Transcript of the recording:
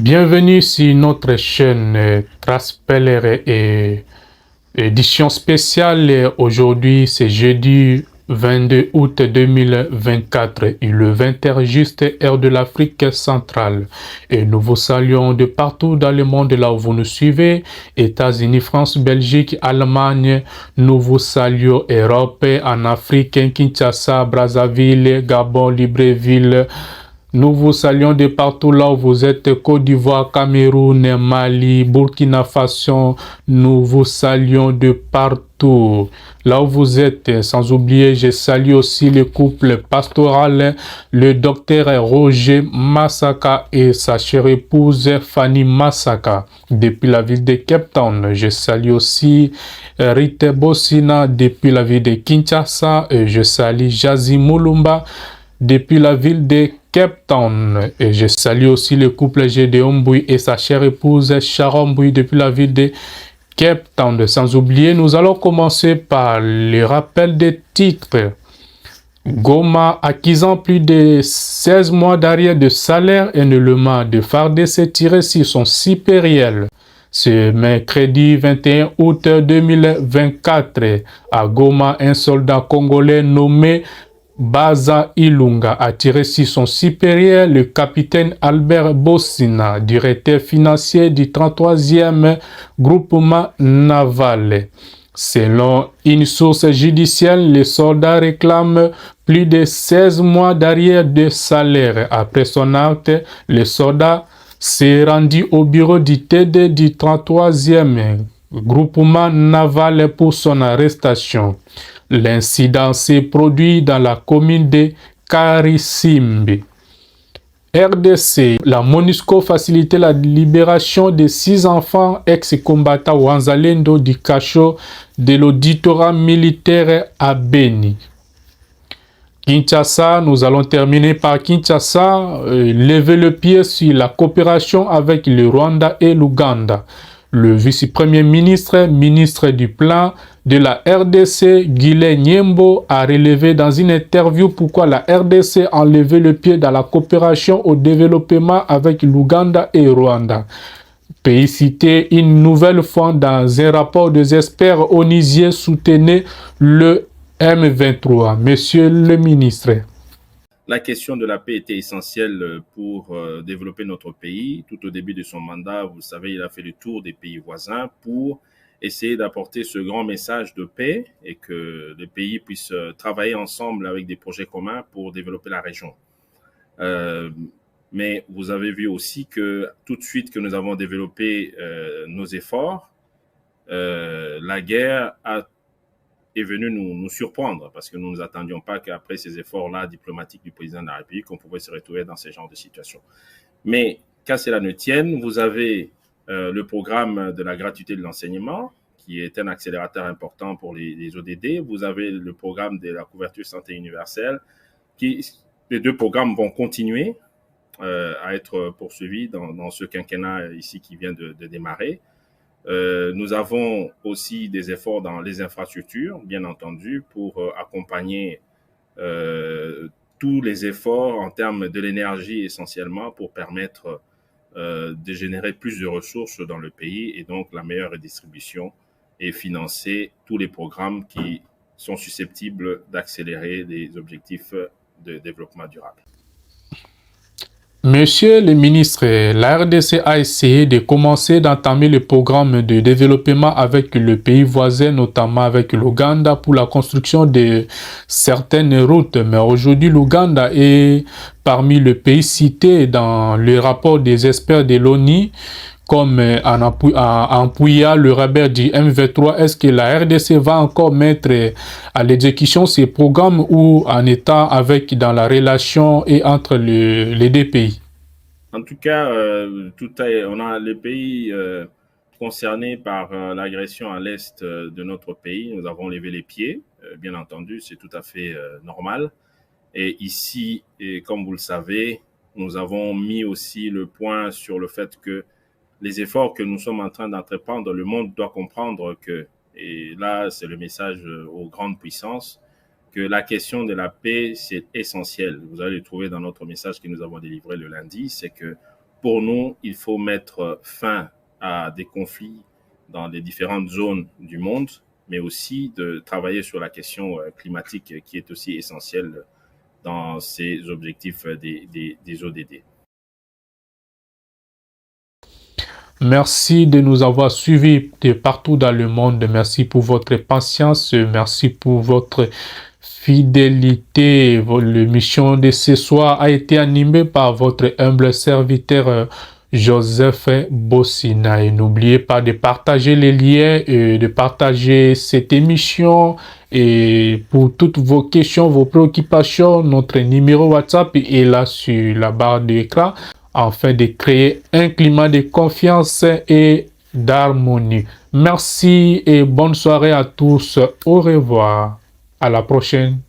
Bienvenue sur notre chaîne Traspellere et édition spéciale. Aujourd'hui, c'est jeudi 22 août 2024 et le 20h juste heure de l'Afrique centrale. Et nous vous saluons de partout dans le monde là où vous nous suivez. États-Unis, France, Belgique, Allemagne. Nous vous saluons Europe, en Afrique, Kinshasa, Brazzaville, Gabon, Libreville. Nous vous saluons de partout là où vous êtes, Côte d'Ivoire, Cameroun, Mali, Burkina Faso. Nous vous saluons de partout là où vous êtes. Sans oublier, je salue aussi le couple pastoral, le docteur Roger Massaka et sa chère épouse Fanny Massaka depuis la ville de Cape Town. Je salue aussi Rite Bossina depuis la ville de Kinshasa. Et je salue Jazi Mulumba depuis la ville de Cape Town. Et je salue aussi le couple Gédéon Mbouy et sa chère épouse Sharon Mbouy depuis la ville de Cape Town. Sans oublier, nous allons commencer par le rappel des titres. Goma acquisant plus de 16 mois d'arrière de salaire et élément de FARDC tiré sur son supérieur. Ce mercredi 21 août 2024, à Goma, un soldat congolais nommé Baza Ilunga a tiré sur son supérieur, le capitaine Albert Bossina, directeur financier du 33e groupement naval. Selon une source judiciaire, le soldat réclame plus de 16 mois d'arrière de salaire. Après son acte, le soldat s'est rendu au bureau du TD du 33e groupement naval pour son arrestation. L'incident s'est produit dans la commune de Karisimbi. RDC, la MONUSCO facilitait la libération de 6 enfants ex-combattants Wanzalendo du cachot de l'auditorat militaire à Beni. Kinshasa, nous allons terminer par Kinshasa, lever le pied sur la coopération avec le Rwanda et l'Ouganda. Le vice-premier ministre, ministre du plan de la RDC, Guillet Nyembo, a relevé dans une interview pourquoi la RDC a enlevé le pied dans la coopération au développement avec l'Ouganda et le Rwanda. Pays cité une nouvelle fois dans un rapport des experts onisiens soutenait le M23. Monsieur le ministre. La question de la paix était essentielle pour développer notre pays. Tout au début de son mandat, vous savez, il a fait le tour des pays voisins pour essayer d'apporter ce grand message de paix et que les pays puissent travailler ensemble avec des projets communs pour développer la région. Mais vous avez vu aussi que tout de suite que nous avons développé nos efforts, la guerre est venu nous surprendre parce que nous ne nous attendions pas qu'après ces efforts-là diplomatiques du président de la République, on pouvait se retrouver dans ce genre de situation. Mais qu'à cela ne tienne, vous avez le programme de la gratuité de l'enseignement qui est un accélérateur important pour les ODD. Vous avez le programme de la couverture santé universelle. Les deux programmes vont continuer à être poursuivis dans ce quinquennat ici qui vient de démarrer. Nous avons aussi des efforts dans les infrastructures, bien entendu, pour accompagner tous les efforts en termes de l'énergie essentiellement pour permettre de générer plus de ressources dans le pays et donc la meilleure redistribution et financer tous les programmes qui sont susceptibles d'accélérer les objectifs de développement durable. Monsieur le ministre, la RDC a essayé de commencer d'entamer le programme de développement avec le pays voisin, notamment avec l'Ouganda, pour la construction de certaines routes. Mais aujourd'hui, l'Ouganda est parmi les pays cités dans le rapport des experts de l'ONU, comme en appuyant le rebelle du M23. Est-ce que la RDC va encore mettre à l'exécution ces programmes ou en étant avec dans la relation et entre les deux pays? En tout cas, on a les pays concernés par l'agression à l'est de notre pays. Nous avons levé les pieds, bien entendu, c'est tout à fait normal. Et ici, comme vous le savez, nous avons mis aussi le point sur le fait que les efforts que nous sommes en train d'entreprendre, le monde doit comprendre que, et là c'est le message aux grandes puissances, que la question de la paix c'est essentiel. Vous allez le trouver dans notre message que nous avons délivré le lundi, c'est que pour nous, il faut mettre fin à des conflits dans les différentes zones du monde, mais aussi de travailler sur la question climatique qui est aussi essentielle dans ces objectifs des ODD. Merci de nous avoir suivis de partout dans le monde. Merci pour votre patience. Merci pour votre fidélité. L'émission de ce soir a été animée par votre humble serviteur Joseph Bossina. Et n'oubliez pas de partager les liens et de partager cette émission. Et pour toutes vos questions, vos préoccupations, notre numéro WhatsApp est là sur la barre d'écran, afin de créer un climat de confiance et d'harmonie. Merci et bonne soirée à tous. Au revoir. À la prochaine.